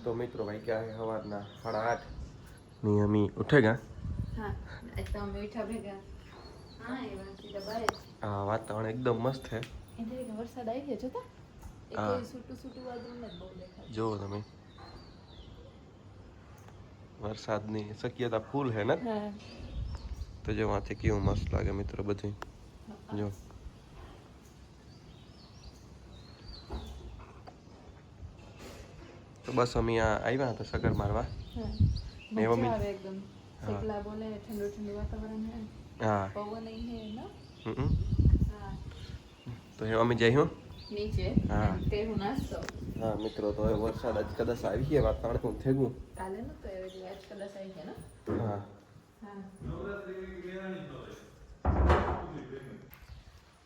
तो मित्रों भाई क्या है हवाना 8:30 नहीं अमी उठेगा हाँ तो हम बैठा भेगा हाँ ये बात सीधा बारे हाँ वातावरण एकदम मस्त है इधर एक वरसाद आई है જોતા એક કોઈ સૂટું સૂટું વાદળું ને બહુ દેખાય જો તમે વરસાદની શક્યતા ફૂલ है ને હા તો જો વાંથી કેવું મસ્ત લાગે મિત્રો બધું જો તો બસ અમે આવ્યા હતા સગર મારવા મજા આવે એકદમ એકલા બોલે ઠંડુ ઠંડુ વાતાવરણ है हाँ પવન નહીં है ना हाँ તો હવે અમે જઈ હું નીચે હા તે હું નાસ્તો હા મિત્રો તો હવે વરસાદ આજ કદાચ આવી ગયા વાતાવરણ હું થઈ ગયું કાલે ન તો એવી આજ કદાચ આવી ગયા ને હા હા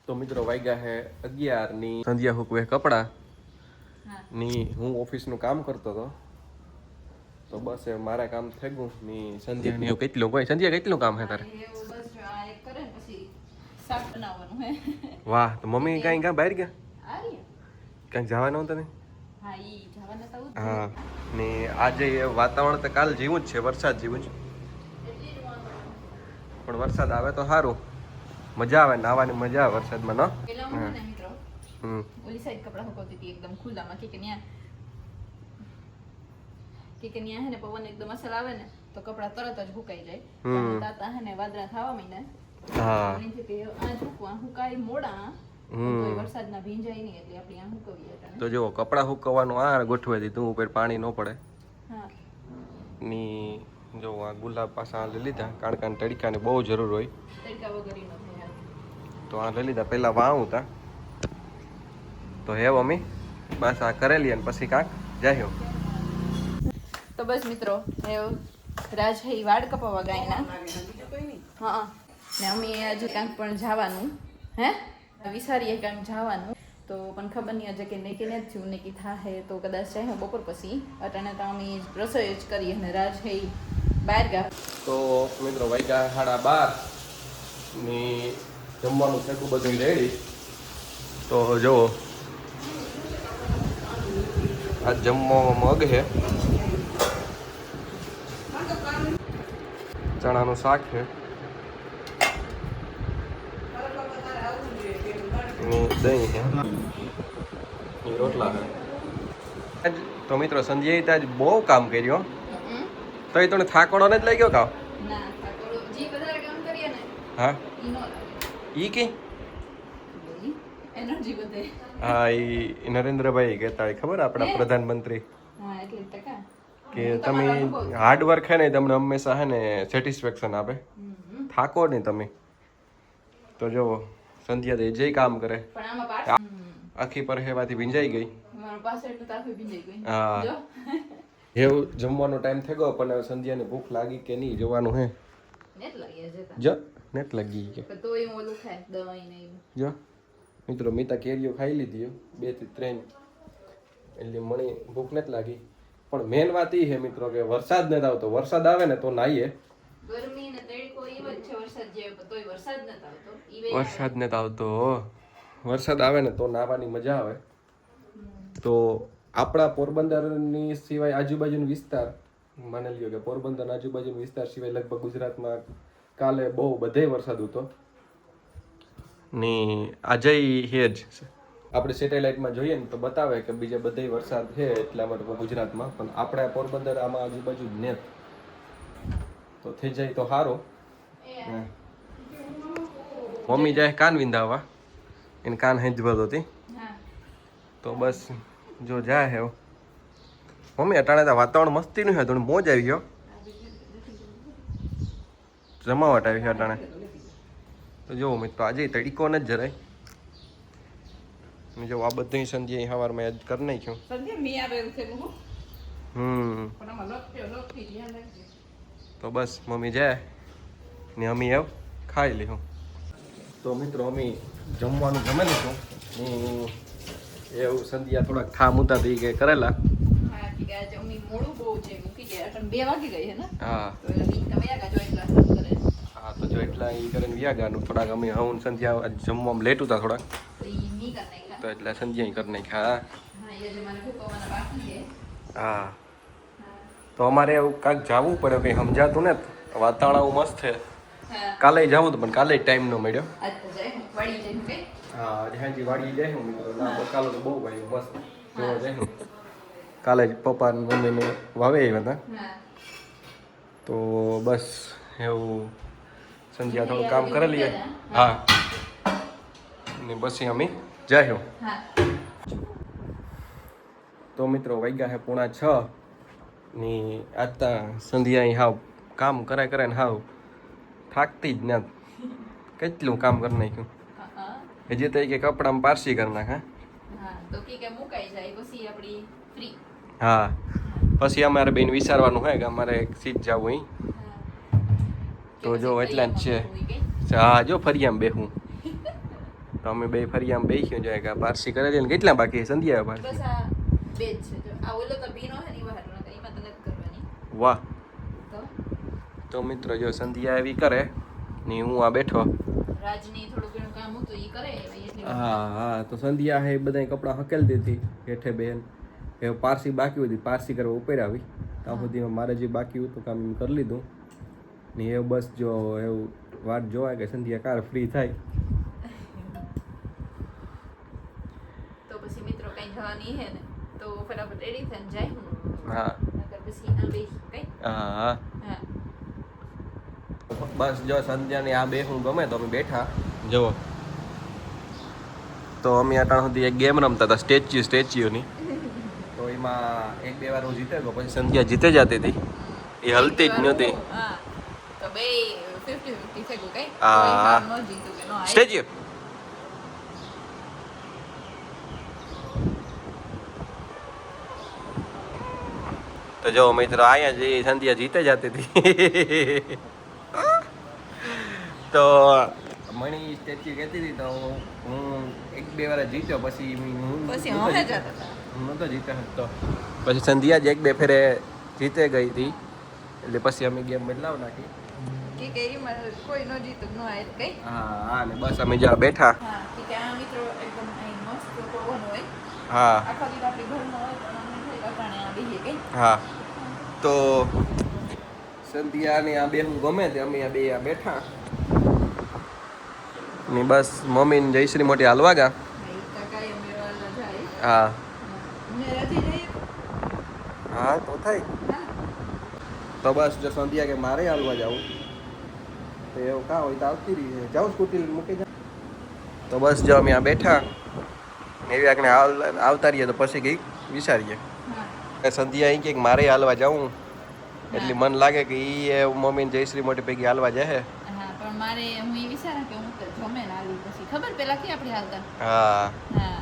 તો મિત્રો વાગ્યા હે 11 ની સંધ્યા હુકવે કપડા ની હું ઓફિસનું કામ કરતો હતો તો બસ એ મારા કામ થઈ ગયું ની સંધ્યાની કેટલું કોઈ સંધ્યા કેટલું કામ હે તારે એવું બસ આ એક કરે ને પછી શાક બનાવવાનું હે વાહ તો મમ્મી કાંઈ બહાર ગયા આ રહી કાંઈક જવાનું તને હા ઈ જવાના તો હા ને આજે એ વાતાવરણ તો કાલ જેવું જ છે વરસાદ જેવું જ પણ વરસાદ આવે તો સારું મજા આવે નાવાની મજા આવે વરસાદમાં ન પેલા હું ને મિત્રો હમ ઓલી સાઈડ કપડા સુકવતી હતી એકદમ ખુલ્લામાં કે ન્યા હે ને પવન એકદમ અસર આવે ને તો કપડા તરત જ સુકાઈ જાય પણ તાતા હે ને વાદળા થવા માંડ્યા હા એની કે આ સુકવા સુકાઈ મોડા કોઈ વરસાદના ભીંજાય નહીં એટલે આપણે આ સુકવીએ હતા તો જો કપડા સુકવવાનું આ ગોઠવાઈ દીધું ઉપર પાણી ન પડે હા ની જો આ ગુલાબ પાછા લઈ લીધા કારણ કે તડકાની બહુ જરૂર હોય તડકા વગર ઈ ન થાય તો આ લઈ લીધા પહેલા વાવ હતા તો હે મમ્મી બસ આ કરેલી અને પછી કાંક જાય તો બસ મિત્રો રાજ હે ઈ વાળ કપાવા ગાયના હા ને અમે હજુ ક્યાંક પણ જવાનું હે વિચારીએ ક્યાંક જવાનું તો પણ ખબર નહીં હજુ કે નેકી ને જ થયું નેકી થાહે તો કદાચ જાય બપોર પછી અટાણે તો અમે રસોઈ જ કરીએ અને રાજ હે ઈ બહાર ગયા તો મિત્રો વાગ્યા 12:30 ની જમવાનું થતું બધું રેડી તો જો આ જમવામાં મગ છે ચણાનું શાક છે દહીં છે રોટલા છે તો મિત્રો સંધ્યાએ આજ બહુ કામ કર્યું તો એ તને થાકોડો ને જ લઈ ગયો કાવ ના ઠાકોર જી વધારે કામ કરીએ ને હા ઈ નો ઈ કઈ એનર્જી વધે હા ઈ નરેન્દ્રભાઈ કહેતા હોય ખબર આપણા પ્રધાનમંત્રી હા એટલે ટકા કે તમે હાર્ડવર્ક હે ને તમને હંમેશા હે ને સેટિસ્ફેક્શન આપે થાકો નહીં તમે તો જો સંધ્યા જે કામ કરે પણ આમાં પાછ આખી પર હેવાથી ભીંજાઈ ગઈ મારો પાછળ તો તાફી ભીંજાઈ ગઈ હા જો એવું જમવાનો ટાઈમ થઈ ગયો પણ હવે સંધ્યાને ભૂખ લાગી કે નહીં જોવાનું હે નેટ લાગી જતા જો નેટ લાગી કે તો એ ઓલું ખાય દવાઈ ને એવું જો મિત્રો મીતા કેરીઓ ખાઈ લીધી 2 થી 3 એટલે મને ભૂખ નથી લાગી પણ મેન વાત એ છે મિત્રો કે વરસાદ નથી આવતો વરસાદ આવે ને તો નાહીએ ગરમી ને તડકો એવો જ છે વરસાદ જેવો તોય વરસાદ નથી આવતો વરસાદ નથી આવતો વરસાદ આવે ને તો નાહવાની મજા આવે તો આપણા પોરબંદરની સિવાય આજુબાજુનો વિસ્તાર માની લ્યો કે પોરબંદર આજુબાજુનો વિસ્તાર સિવાય લગભગ ગુજરાતમાં કાલે બહુ બધે વરસાદ હતો ને આજે હેજ આપણે સેટેલાઇટમાં જોઈએ ને તો બતાવે કે બીજા બધે વરસાદ છે એટલા માટે ગુજરાતમાં પણ આપણે પોરબંદર આમાં આજુબાજુ જ ને તો થઈ જાય તો સારું મમ્મી જાય કાન વિંધાવા એને કાન હેંજવત હતી તો બસ જો જાય હે મમ્મી અટાણે તો વાતાવરણ મસ્તીનું છે થોડું મોજ આવી ગયો જમાવટ આવી છે અટાણે તો જો મિત્રો આજે તડકો ન જ જરાય જો આ બધી સંધ્યા સવારમાં યાદ કરી નાખ્યું તો બસ મમ્મી જાય ને અમી આવ ખાઈ લીધું તો મિત્રો અમે જમવાનું જમે લીધું એવું સંધ્યા થોડાક ઠામ ઉતા થઈ કે કરેલા હા હા તો જો એટલા એ કરીને વ્યાગાનું થોડાક અમે હું સંધ્યા જમવામાં લેટ હતા થોડાક તો એટલે સંધ્યા કરી નાખ્યા હા તો અમારે એવું કાંઈક જવું પડે, કંઈ સમજાતું ને. વાતાવરણ મસ્ત છે. હા કાલે જવું હતું પણ કાલે ટાઈમ ન મળ્યો. આજ તો જાય વાડી જઈને કઈ હા આજે હાજી વાડી જાય હું મિત્રો ના બકાલો તો બહુ ભાઈ મસ્ત જોવા જાય હું. કાલે જ પપ્પા ને મમ્મીને વાવે આવ્યા હતા. હા તો બસ એવું સંધ્યા થોડું કામ કરી લઈએ. હા ને પછી અમે જાય. હા તો મિત્રો વાગ્યા છે 5:30 ની આતા સંધ્યા અહીં હાવ કામ કરે ને હાવ થાકતી જ ના. કેટલું કામ કરી નાખ્યું. હજી તો કે કપડામાં પારસી કરી નાખ. હા તો કે મુકાઈ જાય પછી આપણી ફ્રી. હા પછી અમારે બેન વિચારવાનું હોય કે અમારે સીટ જવું અહીં. તો જો એટલા જ છે. હા જો ફરિયામાં બેહું તો અમે બે ફરિયામાં બેસ્યું જાય કે પારસી કરેલી ને કેટલા બાકી સંધ્યા પારસી. બસ આ બે જ છે જો આ ઓલો તો ભીનો છે ની બહાર નતો એમાં તો નથી કરવાની. વાહ તો મિત્રો જો સંધ્યા એવી કરે ને હું આ બેઠો. રાજની થોડું ઘણું કામ હતું ઈ કરે એટલે હા તો સંધ્યા હે બધા કપડાં હકેલ દીધી હેઠે બેન એ પારસી બાકી હતી પારસી કરવા ઉપર આવી ત્યાં સુધીમાં મારે જે બાકી હતું કામ એમ કરી લીધું ને એવું બસ જો એવું વાત જોવાય કે સંધ્યા કાર ફ્રી થાય. તો પછી મિત્રો કઈ જવાની હે ને તો ફટાફટ રેડી થઈને જાય હું. હા નકર પછી આ બે કઈ હા હા બસ જો સંધ્યાની આ બે હું ગમે તો અમે બેઠા જુઓ તો અમે અટાણ સુધી એક ગેમ રમતા હતા સ્ટેચ્યુની તો એમાં 1-2 વાર હું જીતે ગયો પછી સંધ્યા જીતે જતી હતી એ હલતી જ નહોતી. હા તો બે 50-50 થઈ ગયું કઈ હા. કોઈ હાર ન જીતું કે ન હારે. સ્ટેચ્યુ તો જો મિત્રો અહીંયા જે સંધ્યા જીતે જતી હતી તો મણી સ્ટેચ્યુ કહેતી હતી તો હું 1-2 વાર જીત્યો પછી હું પછી નહોતો હમે જીત્યો. જતા હતા. હું નહોતો જીત્યો શકતો પછી સંધ્યા જ 1-2 ફેરે જીતે ગઈ હતી એટલે પછી અમે ગેમ બદલાવ નાખી કે એમાં કોઈ ન જીતું ન હારે કઈ હા ને બસ અમે જ્યાં બેઠા હા કે આ મિત્રો એકદમ અહીં મસ્ત પવન હોય હા આખા દિવસ આપણી ઘરમાં હોય પણ અમે થઈ અટાણે આ બેહીએ કઈ હા તો સંધ્યાને આ બે હું ગમે તે અમે આ બે આ બેઠા ને બસ મમ્મી ને જયશ્રી મોટી હાલવા ગા. ભાઈ કાકા એમ વેવાળા જાય હા ને રાજી જઈએ હા તો થાય હા તો બસ જો સંધ્યા કે મારે હાલવા જાવું તો એવું કાં હોય તો આવતી રહી જાઉં સ્કૂટી મૂકી જાઉં તો બસ જો અમે આ બેઠા ને એવી આગળ આવતા રહીએ તો પછી કંઈક વિચારીએ. હા સંધ્યા અહીં કે મારે હાલવા જાઉં એટલે મન લાગે કે એ મમ્મી ને જયશ્રી મોટી પૈકી હાલવા જાય. હા પણ મારે હું એ વિચારું કે હું તો જમે ને આલી પછી ખબર પેલા કે આપણે હાલતા હા હા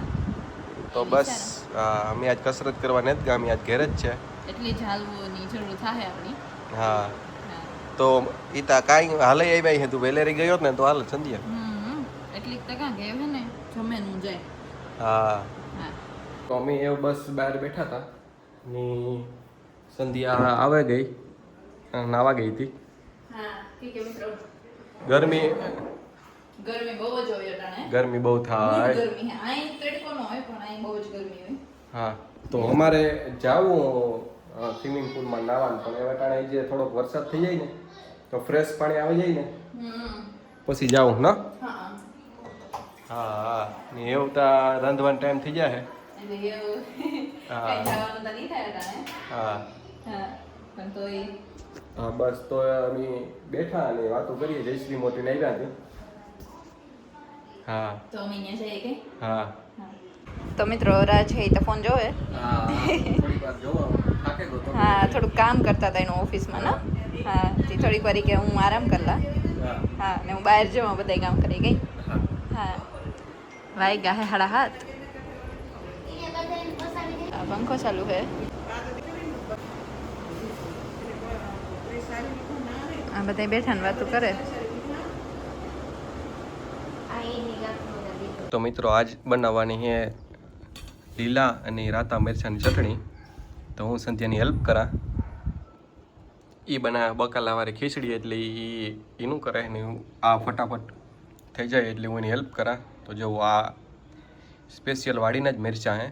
તો એ બસ વિચારું. અમે આજ કસરત કરવા નથી ગયા અમે આજ ઘરે જ છે. એટલી જ હાલવાની જરૂર થાય આપણી હા હા તો ઈ તા કાંઈ હાલે આવ્યા હે તું વેલેરી ગયો ને તો હાલ સંધ્યા. એટલી જ ટકા કે હે ને જમે નું જાય હા હા તો અમે એવું બસ બહાર બેઠા હતા ની સંધ્યા આવે ગઈ નાવા ગઈ હતી. હા ઠીક છે મિત્રો ગરમી ગરમી બહુ જ હોય અટાણે ગરમી બહુ થાય. ગરમી હે અહીં તડકો ન હોય પણ અહીં બહુ જ ગરમી હોય હા તો અમારે જાવું સ્વિમિંગ પુલમાં નાવાનું પણ એવા ટાણે જે થોડોક વરસાદ થઈ જાય ને તો ફ્રેશ પાણી આવી જાય ને પછી જાવું ને. હા હા હા ને એવું તો રાંધવાનો ટાઈમ થઈ જાય. એટલે એવું હા. કઈ જવાનું તો નહીં થાય અટાણે હા હા પણ તો એ હા બસ તો અમે બેઠા અને વાતો કરીએ જયશ્રી મોટી ને આવ્યા હતી. હા તો અમે અહીંયા જઈએ કે હા તો મિત્રો રાજ છે તો ફોન જોવે થોડીક વાર જોવો થાકે ગયો તો હા થોડુંક કામ કરતા હતા એનું ઓફિસમાં ને હા તે થોડીક વાર કે હું આરામ કરલા હા હા ને હું બહાર જવા બધા કામ કરી ગઈ હા હા વાઈ ગયા હે 7:30 આ પંખો ચાલુ છે આ બધા બેઠા ને વાતો કરે તો મિત્રો આજ બનાવવાની છે લીલા અને રાતા મિરચાની ચટણી તો હું સંધ્યાની હેલ્પ કરા. એ બનાવે બકાલાવાળી ખીચડી એટલે એનું કરે ને આ ફટાફટ થઈ જાય એટલે હું એની હેલ્પ કરા. તો જો આ સ્પેશિયલ વાડીના જ મિરચાં હે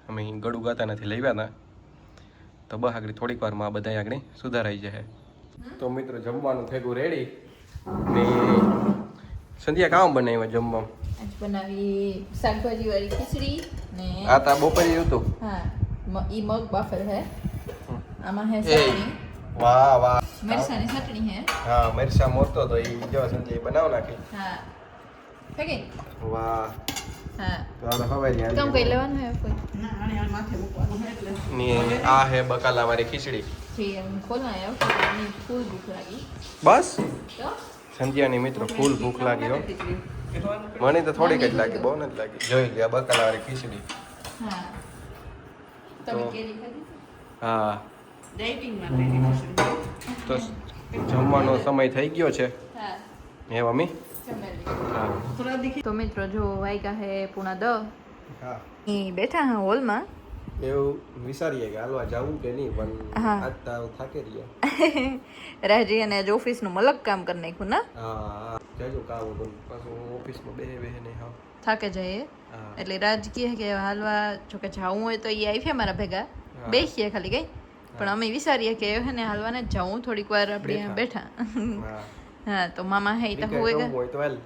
અમે ગળું ગાતા નથી લેવ્યા હતા તો બસ આગળ થોડીક વારમાં આ બધા આગળ સુધારાઈ જશે. તો મિત્રો જમવાનું થેગું રેડી ને સંધ્યા કામ બનાવ્યા જમવા? આજ બનાવી શાકભાજી વાળી ખીચડી ને આ તા બપોરે હતું. હા ઈ મગ બાફેલ હે. આમાં હે એ ચટણી, વાહ વાહ. મરચાની ચટણી હે. હા મરચા મોરતો તો એ જો સંજય બનાવ નાખી. હા થઈ ગઈ. વાહ. હા તો આ હવે કમ કઈ લેવાનું હે કોઈ ને આ હે બકાલા વાળી ખીચડી. જી એમ ખોલના આવ્યો એની ફૂલ ભૂખ લાગી બસ તો સંધ્યાની મિત્રો ફૂલ ભૂખ લાગી હો. મને તો થોડીક જ લાગી, બહુ નથી લાગી. જોઈ લે આ બકાલા વાળી ખીચડી. હા તમે કેરી ખાધી? હા તો જમવાનો સમય થઈ ગયો છે હા હે મમ્મી? જમેલી. હા તો મિત્રો જો વાયકા હે 9:30 હા ઈ બેઠા હા હોલમાં. એવું વિચારીએ કે હાલવા જાવું કે નહીં, પણ હા. આજ તો થાકે રહ્યા. રાજી અને આજ ઓફિસનું મલક કામ કરી નાખ્યું ના હા જાજુ કામ હતું પાછું ઓફિસમાં બે ને હા. થાકે જઈએ હા. એટલે રાજ કહે કે હાલવા જોકે જાવું હોય તો એ આવી છે મારા ભેગા હા. બેસીએ ખાલી કઈ પણ અમે વિચારીએ કે હે ને હાલવાને જ જાવું થોડીક વાર આપણે અહીંયા બેઠા હા હા તો મામા હે તો ક્રિકેટ હોય રમવું હોય તો હાલ.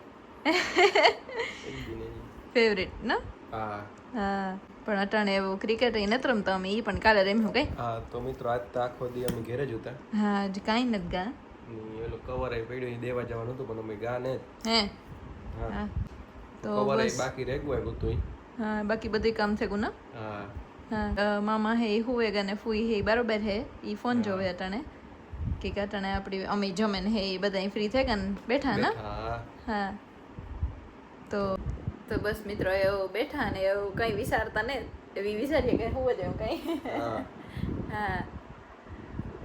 ફેવરેટ ના હા હા પણ અટાણે એવું ક્રિકેટ નથી રમતા અમે એ પણ કાલે રમ્યું કઈ હા તો મિત્રો આજ તો આખો દી અમે ઘરે જ હતા. હા જ કાંઈ નથી ગા એનું કવર પડ્યું એ દેવા જવાનું હતું પણ અમે ગા ને. હે હા હા તો કવર બસ બાકી રેગવું આવ્યું હતું. હા બાકી બધું કામ થયું ના હા હા મામા હે હુએ ગને ફૂઈ હે બરોબર હે ઈ ફોન હા. જોવે અટાણે કે અટાણે આપણી અમે જમે ને હે એ બધા ફ્રી થઈ ગયા ને બેઠા ના બેઠા. હા તો બસ મિત્રો એવું બેઠા ને એવું કઈ વિચારતા ને એવી વિચારીએ કે હું જ એવું કઈ હા હા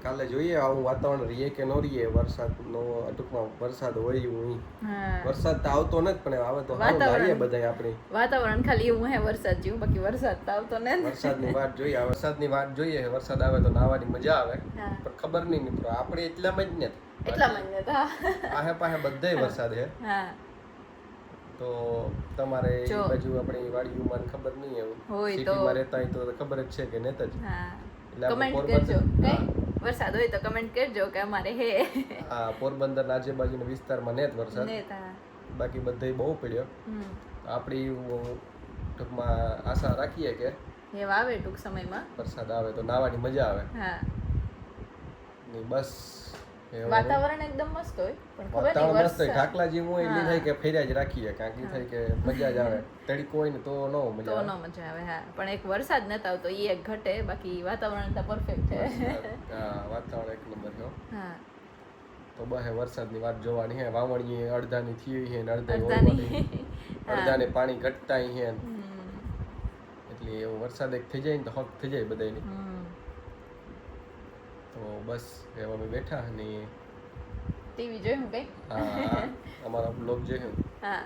કાલે જોઈએ આવું વાતાવરણ રહીએ કે ન રહીએ. વરસાદનો ટૂંકમાં વરસાદ હોય એવું. હા વરસાદ તો આવતો નથી પણ આવે તો સારું વાતાવરણ. લાગે બધા આપણી. વાતાવરણ ખાલી એવું હે વરસાદ જેવું બાકી વરસાદ તો આવતો ને વરસાદની વાત જોઈએ. આ વરસાદની વાત જોઈએ. વરસાદ આવે તો નાહવાની મજા આવે હા. પણ ખબર નહીં મિત્રો આપણે એટલામાં જ ને એટલા મને તો આહે પાહે બધે વરસાદ છે. હા તો તમારે એ જો. બાજુ આપણી વાડીઓમાં ખબર નહીં એવું હોય તો. સિટીમાં રહેતા હોય તો ખબર જ છે કે નેત જ. હા એટલે આપણે કમેન્ટ પોરબંદર- કરજો હા. કઈ વરસાદ હોય તો કમેન્ટ કરજો કે અમારે હે હા પોરબંદર આજુબાજુના વિસ્તારમાં નેત વરસાદ, ને તા બાકી બધે બહુ પડ્યો. આપણી ટૂંકમાં આશા રાખીએ કે એ આવે ટૂંક સમયમાં વરસાદ આવે તો નાહવાની મજા આવે. હા ને બસ એવું. વાતાવરણ એકદમ મસ્ત હોય પણ ખબર નહીં વાતાવરણ મસ્ત હોય. વરસાદ ઢાકલા જેવું હોય એટલે હા. થાય કે ફેર્યા જ રાખીએ કારણ કે થાય કે મજા જ આવે. તડકો હોય ને તો ન તો મજા ન આવે. મજા આવે હા પણ એક વરસાદ નતા આવતો એ એક ઘટે બાકી વાતાવરણ તો પરફેક્ટ છે હા વાતાવરણ એક નંબર છે હો. હા તો બસ વરસાદની વાત જોવાની હે. વાવણીએ અડધાની થઈ છે ને અડધાની. હા. અડધાને પાણી ઘટતા છે હમ. એટલે એવો વરસાદ એક થઈ જાય ને તો હક થઈ જાય બધાની. હમ. તો બસ એવા અમે બેઠા ને ટીવી જોયું કઈ હા અમારા બ્લોગ જોયો. હા